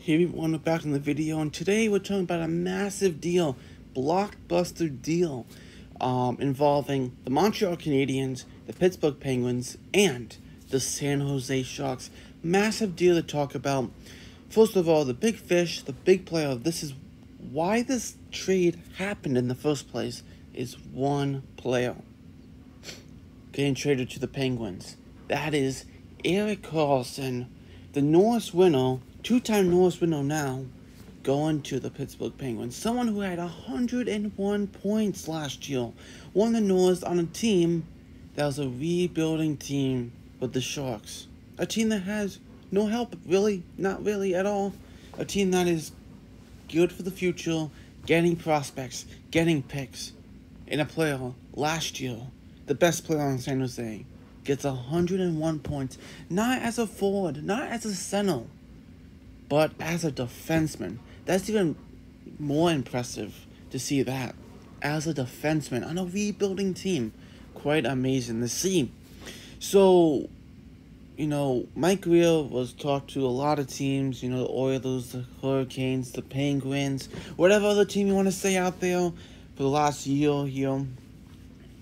Hey everyone, we're back in the video, and today we're talking about a massive deal, blockbuster deal, involving the Montreal Canadiens, the Pittsburgh Penguins, and the San Jose Sharks. Massive deal to talk about. First of all, the big fish, the big player. This is why this trade happened in the first place. Is one player getting traded to the Penguins. That is Erik Karlsson, the Norris winner. Two-time Norris winner now, going to the Pittsburgh Penguins. Someone who had 101 points last year. Won the Norris on a team that was a rebuilding team with the Sharks. A team that has no help, really, not really at all. A team that is good for the future, getting prospects, getting picks. And a player last year, the best player on San Jose, gets 101 points. Not as a forward, not as a center, but as a defenseman. That's even more impressive to see that. As a defenseman on a rebuilding team. Quite amazing to see. So, Mike Greer was talked to a lot of teams. The Oilers, the Hurricanes, the Penguins, whatever other team you want to say out there for the last year here.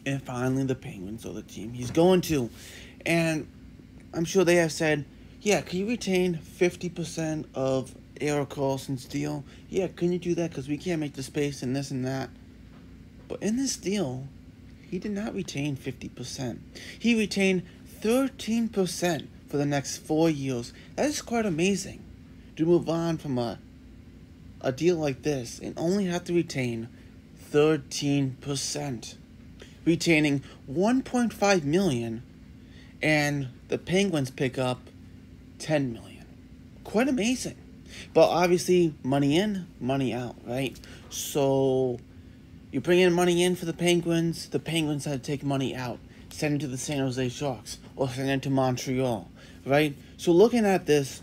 And finally the Penguins are the team he's going to. And I'm sure they have said, yeah, can you retain 50% of Erik Karlsson's deal? Yeah, can you do that? Because we can't make the space and this and that. But in this deal, he did not retain 50%. He retained 13% for the next 4 years. That is quite amazing to move on from a deal like this and only have to retain 13%. Retaining $1.5 million, and the Penguins pick up $10 million. Quite amazing. But obviously, money in, money out, right? So you bring in money in for the Penguins had to take money out, send it to the San Jose Sharks, or send it to Montreal, right? So looking at this,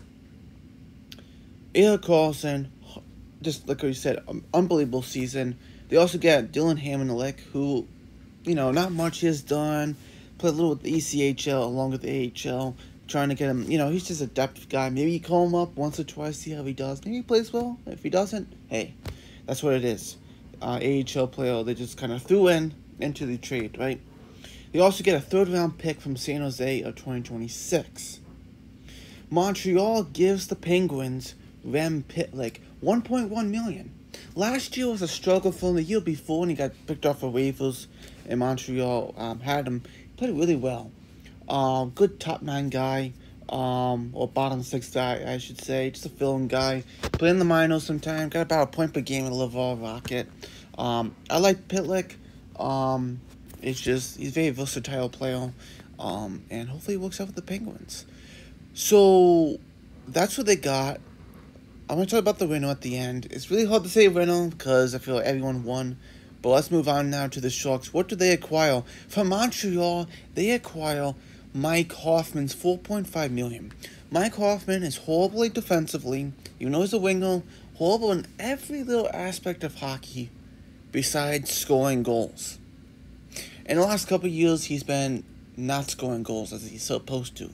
Erik Karlsson, just like we said, unbelievable season. They also get Dylan Hamonic, who, not much he has done. Played a little with the ECHL along with the AHL. Trying to get him, he's just a depth guy. Maybe you call him up once or twice, see how he does. Maybe he plays well. If he doesn't, hey, that's what it is. AHL player, they just kind of threw into the trade, right? They also get a third-round pick from San Jose of 2026. Montreal gives the Penguins Rem Pitlick $1.1 million. Last year was a struggle for him. The year before, when he got picked off of waivers, and Montreal had him, played really well. Good top 9 guy, or bottom 6 guy, I should say. Just a fill-in guy. Played in the minors sometimes. Got about a point per game in the Laval Rocket. I like Pitlick. He's a very versatile player. And hopefully it works out with the Penguins. So, that's what they got. I'm going to talk about the winner at the end. It's really hard to say winner because I feel like everyone won. But let's move on now to the Sharks. What do they acquire? From Montreal, they acquire Mike Hoffman's $4.5 million. Mike Hoffman is horrible defensively, even though he's a winger, horrible in every little aspect of hockey besides scoring goals. In the last couple of years, he's been not scoring goals as he's supposed to.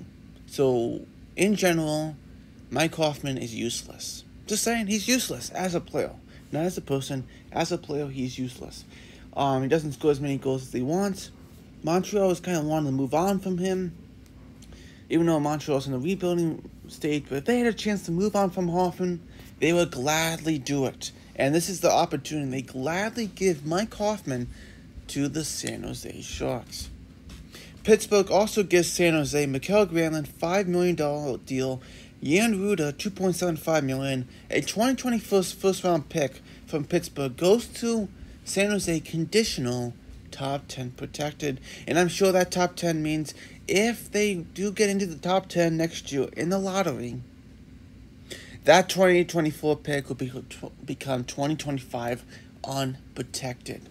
So, in general, Mike Hoffman is useless. Just saying, he's useless as a player. Not as a person. As a player, he's useless. He doesn't score as many goals as he wants. Montreal is kind of wanting to move on from him. Even though Montreal's in the rebuilding stage. But if they had a chance to move on from Hoffman, they would gladly do it. And this is the opportunity. They gladly give Mike Hoffman to the San Jose Sharks. Pittsburgh also gives San Jose Mikael Granlund $5 million deal. Jan Rutta, $2.75 million. A 2021 first-round pick from Pittsburgh goes to San Jose conditional top 10 protected. And I'm sure that top 10 means if they do get into the top 10 next year in the lottery, that 2024 pick will become 2025 unprotected.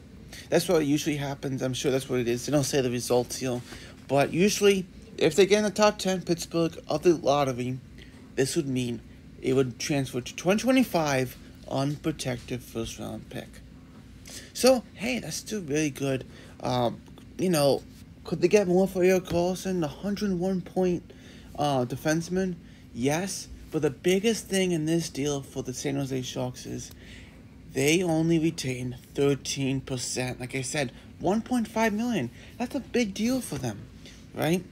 That's what usually happens. I'm sure that's what it is. They don't say the results here. But usually, if they get in the top 10 Pittsburgh of the lottery, this would mean it would transfer to 2025 unprotected first-round pick. So, hey, that's still really good. Could they get more for Erik Karlsson, the 101-point defenseman? Yes, But the biggest thing in this deal for the San Jose Sharks is they only retain 13%. Like I said, 1.5 million. That's a big deal for them, right?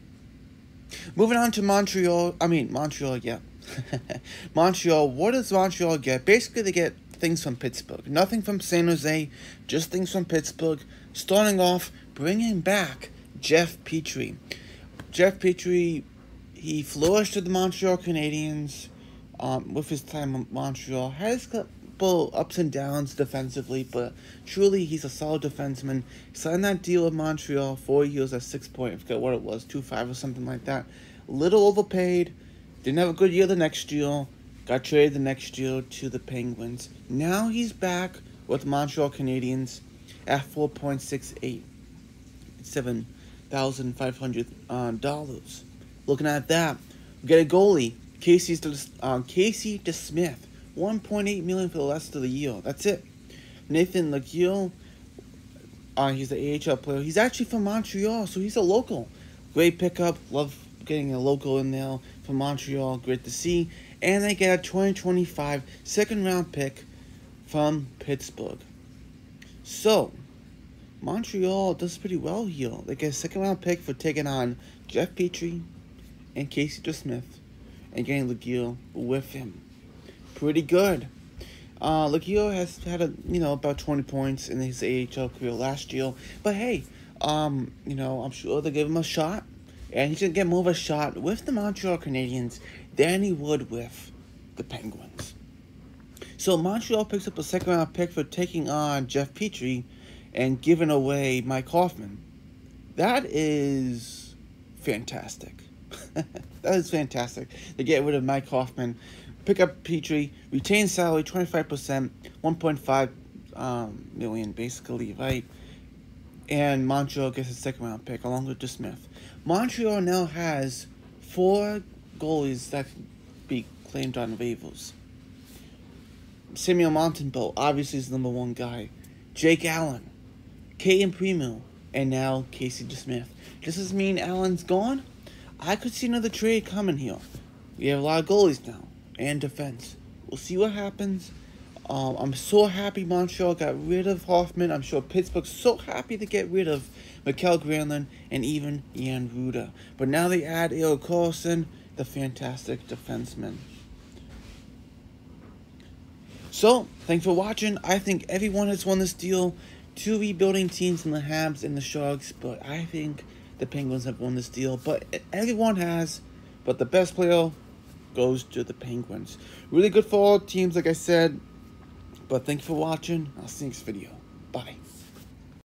Moving on to Montreal. Yeah. Montreal. What does Montreal get? Basically, they get things from Pittsburgh. Nothing from San Jose, just things from Pittsburgh. Starting off, bringing back Jeff Petrie. Jeff Petrie, he flourished with the Montreal Canadiens with his time in Montreal. Has a couple ups and downs defensively, but truly he's a solid defenseman. Signed that deal with Montreal, 4 years at 6 point, I forget what it was, 2.5 or something like that. A little overpaid. Didn't have a good year the next year. Got traded the next year to the Penguins. Now he's back with the Montreal Canadiens at $4.68, $7,500. Looking at that, we get a goalie, Casey DeSmith, $1.8 million for the rest of the year. That's it. Nathan Laguerre, he's the AHL player. He's actually from Montreal, so he's a local. Great pickup. Love getting a local in there from Montreal. Great to see. And they get a 2025 second-round pick from Pittsburgh. So, Montreal does pretty well here. They get a second-round pick for taking on Jeff Petrie and Casey DeSmith and getting Laguerre with him. Pretty good. Laguerre has had about 20 points in his AHL career last year. But hey, I'm sure they gave him a shot. And he's going to get more of a shot with the Montreal Canadiens than he would with the Penguins. So Montreal picks up a second-round pick for taking on Jeff Petrie and giving away Mike Hoffman. That is fantastic. That is fantastic. They get rid of Mike Hoffman, pick up Petrie, retain salary 25%, 1.5 million basically, right? And Montreal gets a second-round pick along with DeSmith. Montreal now has 4 goalies that can be claimed on waivers. Samuel Montembeault, obviously, is the #1 guy. Jake Allen, Caden Primo, and now Casey DeSmith. Does this mean Allen's gone? I could see another trade coming here. We have a lot of goalies now and defense. We'll see what happens. I'm so happy Montreal got rid of Hoffman. I'm sure Pittsburgh's so happy to get rid of Mikael Granlund and even Jan Rutta. But now they add Erik Karlsson, the fantastic defenseman. So, thanks for watching. I think everyone has won this deal. 2 rebuilding teams in the Habs and the Sharks, but I think the Penguins have won this deal. But everyone has, but the best player goes to the Penguins. Really good for all teams, like I said. But thank you for watching. I'll see you next video. Bye.